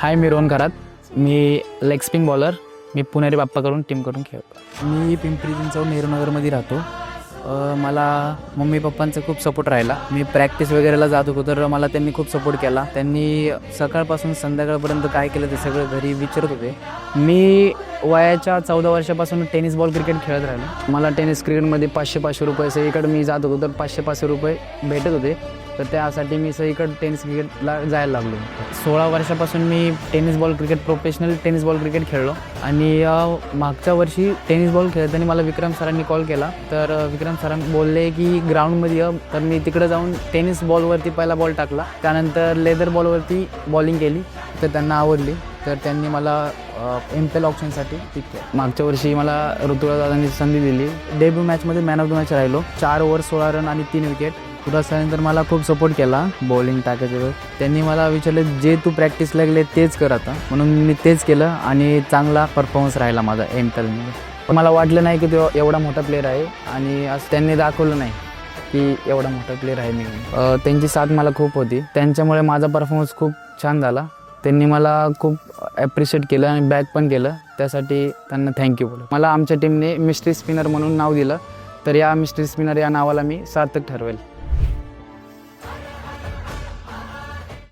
हाय, मी रोहन खरात. मी leg spin bowler. मी पुणेरी बाप्पाकडून टीमकडून खेळतो. मी पिंपरी चिंचवड नेहरूनगरमध्ये राहतो. मला मम्मी पप्पांचा खूप सपोर्ट राहिला. मी प्रॅक्टिस वगैरेला जात होतो तर मला त्यांनी खूप सपोर्ट केला. त्यांनी सकाळपासून संध्याकाळपर्यंत काय केलं ते सगळं घरी विचारत होते. मी वयाच्या 14 वर्षापासून टेनिस बॉल क्रिकेट खेळत राहिलो. मला टेनिस क्रिकेटमध्ये 500-500 रुपये सगळीकडे मी जात होतो तर 500-500 रुपये भेटत होते. तर त्यासाठी मी सगळीकडे टेनिस क्रिकेटला जायला लागलो. 16 वर्षापासून मी प्रोफेशनल टेनिस बॉल क्रिकेट खेळलो. आणि मागच्या वर्षी टेनिस बॉल खेळताना मला विक्रम सरांनी कॉल केला. तर विक्रम सरांनी बोलले की ग्राउंडमध्ये ये. तर मी तिकडे जाऊन टेनिस बॉलवरती पहिला बॉल टाकला. त्यानंतर लेदर बॉलवरती बॉलिंग केली तर त्यांना आवडली. तर त्यांनी मला एमपीएल ऑप्शनसाठी पिक केलं. मागच्या वर्षी मला ऋतुराजदादांनी संधी दिली. डेब्यू मॅचमध्ये मॅन ऑफ द मॅच राहिलो. 4 ओव्हर 16 रन आणि 3 विकेट. ऋतुराज सरांनी मला खूप सपोर्ट केला बॉलिंग टाकायचं. त्यांनी मला विचारलं जे तू प्रॅक्टिस लागले तेच कर आता. म्हणून मी तेच केलं आणि चांगला परफॉर्मन्स राहिला माझा एमपीएलमध्ये. पण मला वाटलं नाही की तो एवढा मोठा प्लेअर आहे आणि असं त्यांनी दाखवलं नाही की एवढा मोठा प्लेअर आहे मी. त्यांची साथ मला खूप होती. त्यांच्यामुळे माझा परफॉर्मन्स खूप छान झाला. त्यांनी मला खूप ॲप्रिशिएट केलं आणि बॅक पण केलं. त्यासाठी त्यांना थँक्यू बोलू. मला आमच्या टीमने मिस्ट्री स्पिनर म्हणून नाव दिलं. तर या मिस्ट्री स्पिनर या नावाला मी सार्थक ठरवेल.